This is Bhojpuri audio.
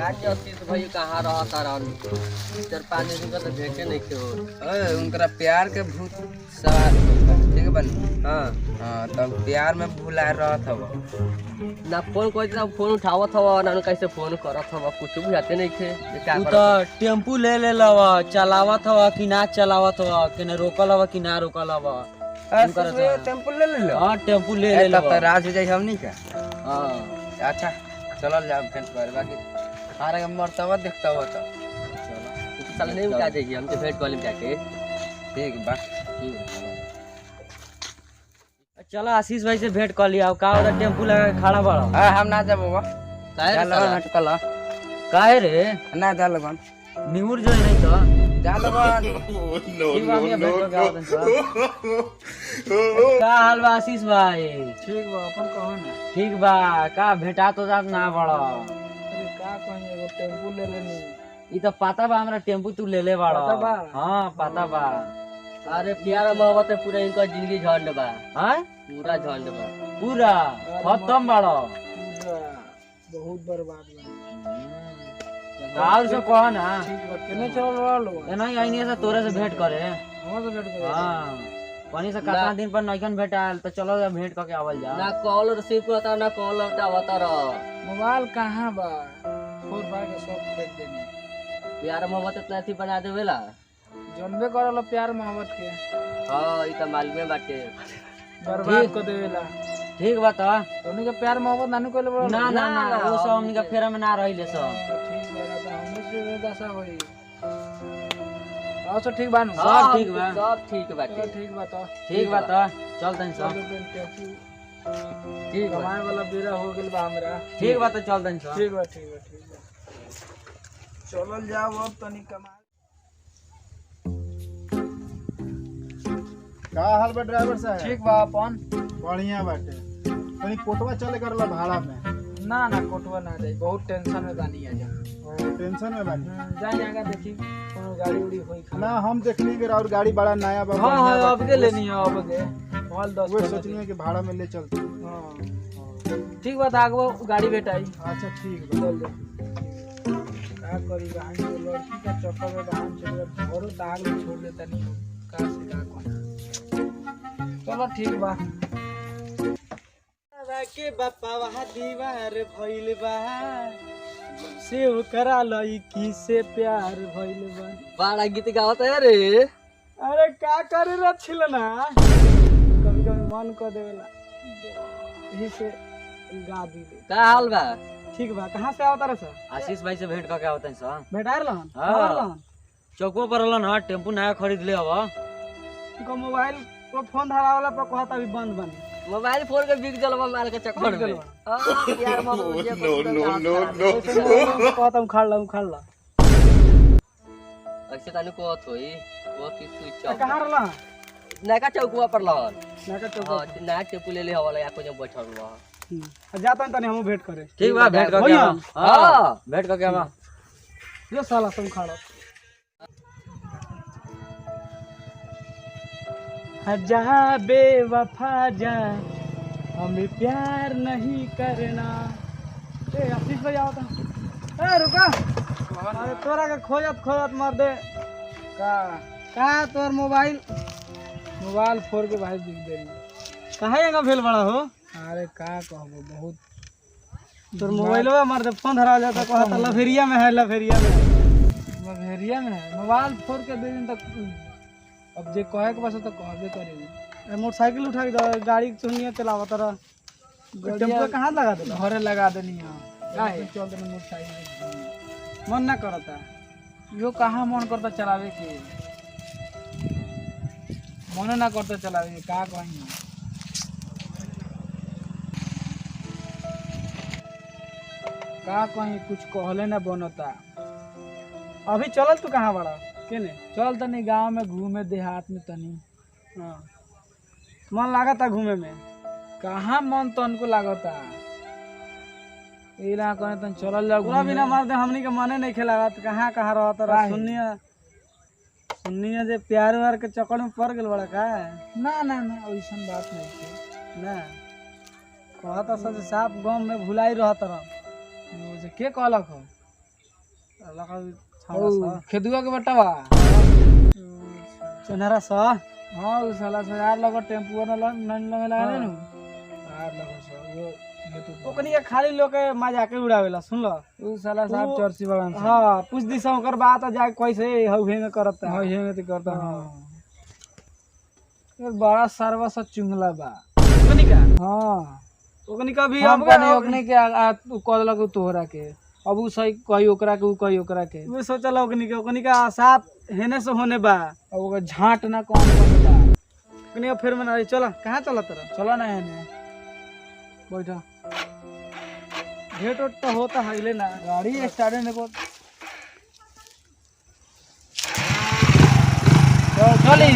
आज अतीत भाई कहाँ रहता रहन 4-5 दिन का तो भेंटे नहीं थे हो। उनका प्यार के भूत सवार होता है, ठीक है बन। हाँ हाँ तब प्यार में भूला रहा था वो। ना फोन करते ना फोन उठावत हवा ना कैसे फोन करत हवा कुछ बुझाते नहीं थे क्या तू करत तो टेम्पू ले लवा चलावत हवा कि ना चलावत हवा कि ना रोकल हवा कि ना रोकल हवा। टेम्पो ले ले लो। हाँ टेम्पू ले तब लवा। तो राज हो जाए हमनी का। हाँ अच्छा चलल जाओ भेंट कर बाकी हारे मरतबा देखता हो तो तू साले नहीं उठा देगी हम तो भेंट कॉल में जाके ठीक बा। ठीक है। चलो आशीष भाई से भेंट कर लिया का उधर टेम्पू लगा के खड़ा बड़ा। हाँ हम ना जाबो बा। काहे रे चल साला? हट कला काहे रे ना जा लगन निमुर जो नहीं तो जा लगन। ठीक बा हम भेंट करके आवतन का हाल बा आशीष भाई। ठीक बा अपन कहो ना। ठीक बा का भेटा तो जात ना बड़ा। अरे का कहीं एगो टेम्पू ले लेनी। ई तो पता बा हमरा टेम्पू तू ले ले बड़ा। पता बा? हाँ पता बा। अरे प्यार और मोहब्बत में पूरा इनका जिंदगी झंड बा हाँ पूरा झंड बा। पूरा खत्म बड़ा। पूरा बहुत बर्बाद बा। और से कह ना ठीक बा केने चल रहा लो। एना ही आईने से तोरे से भेंट करे। हम तो भेट कर। हाँ कहीं से कितना दिन पर नइखन भेटाल तो चलो भेंट करके आवल जा। ना कॉल रिसीव करता ना कॉल उठावता रह। मोबाइल कहाँ बा? 4 बार के सब फेंक देनी। प्यार मोहब्बत इतना अथी बना देवेला। जनबे करल प्यार मोहब्बत के हाँ ई तो मालूम में बाटे। बर्बाद कर देवेला। ठीक बा तो उन्हीं के प्यार मोहब्बत नानू कोले बड़ा। ना ना ना वो सब हमनी का फेरा में ना रहिले सब। ठीक बा तो हमने से दशा होई। और सब ठीक बा नु। सब ठीक बा। सब ठीक बाटे। ठीक बा तो। ठीक बा तो चल तनी सब। टेम्पू ठीक बा कमाए वाला बेरा हो गेल बा हमरा। ठीक बा तो चल तनी सब। ठीक बा ठीक बा ठीक बा। चलल जाओ अब तनी कमा। का हाल बा ड्राइवर साहब? ठीक बा अपन। बढ़िया बाटे। तनी कोटवा चले करला भाड़ा में। ना ना कोटवा ना जाई बहुत टेंशन में बानी आज। टेंशन में बाटे। जाई जाएगा देखी कोनो गाड़ी उड़ी होई खा। ना हम देखली कि और गाड़ी बड़ा नया बा। हां बढ़िया हां अब बाटे। के लेनी है अब के। हाल 10 वो सोचनी कि भाड़ा में ले चलते। हां ठीक बा आगो गाड़ी बेटाई। अच्छा ठीक बा। चल दे। का करी बहन के लड़की का चक्कर में बहन चल घरों दाग में छोड़ देता नहीं का से का कोना। चलो ठीक बा। के बापा वहा दीवार भइल बा से करा लईकी से प्यार भइल बा। बड़ा गीत गावत है रे। अरे का करे रे छिलना कभी कभी मन कर देवेला यही से गा दिले। का हाल बा? ठीक बा कहाँ से आवता रे सर? आशीष भाई से भेंट करके आवतन सब। भेटार लहन हाँ। चौको पर रहलन हा टेम्पू नया खरीद ले हवा। उनका मोबाइल को फोन धरावला पर कहता अभी बंद बनी। मोबाइल फोन के बिक जलवा माल के चक्कर बिक में। जलवा। हां प्यार मोहब्बत कहता हूँ खाड़ ला ऐसे ताने को होई वो की स्विच ऑफ कहाँ रहला? नका चौकुआ पर लहन। नाका चौक। हां ना टेपू ले ले हवाला या को जब बैठल रह। जाता तनी हम भेंट करे। ठीक बा भेंट करके होइया? आवा। हां भेंट करके आवा। यो साला तुम खाड़ा। जहाँ बेवफा जा हमें प्यार नहीं करना। ए आशीष भाई आओ तो। ए रुका। अरे तोरा के खोजत मर दे। का तोर मोबाइल फोड़ के भाई बिक देली। काहे एंगा भेल बड़ा हो? अरे का कहबो बहुत तोर मोबाइलवा मार दे फोन धरा जाता कहता लफेरिया में है लफेरिया में है। मोबाइल फोड़ के दे दिन तक अब जे कहे के बस तो कहबे करेगी। मोटरसाइकिल उठा के गाड़ी सुनिए चलावा तोरा टेम्पो कहाँ लगा दे? घरे लगा देनी है। काहे चल दे मोटरसाइकिल मन ना करता। यो कहाँ मन करता चलावे के? मन ना करता चलावे के का कहीं। का कहीं कुछ कहले ना बनता। अभी चलल तू कहाँ बड़ा? केने चल तनी गांव में घूमे देहात में तनी। हाँ मन लागता घूमे में। कहाँ मन तनको लागता। इला कने तन चलल जाओ पूरा बिना मार दे हमनी के मने नहीं खेलागा त कहाँ कहाँ रहत रह। सुनिया जे प्यार वार के चक्कर में पड़ गेल बड़ा का? ना ना ना ओइसन बात नहीं है ना। कहता सच साफ गांव में भुलाई रहत रह। जे के कहलक हो? खेदुआ के बटवा चनहरा सा हां उ साला से यार लगा टेम्पो न लगा नु यार लगा सा वो ओकनी के खाली लोग के मजाक उड़ावेला सुन लो उ साला साहब चर्ची वाला हां कुछ दिस ओकर बात जा कैसे हउहे में करता है हउहे में करता हां ये बड़ा सरवा सा चुंगला बा ओकनी का हां ओकनी का भी अब ओकनी के कहलक तोहरा के अब उ सही कही ओकरा के उ कही ओकरा के उ सोचल ओकनी का साफ हेने से होने बा अब ओकर झाट ना कौन बा ओकनी फिर मना चल कहां चल तोरा चल ना हेने बैठा भेट उठ तो होता है ना गाड़ी स्टार्ट ने को चली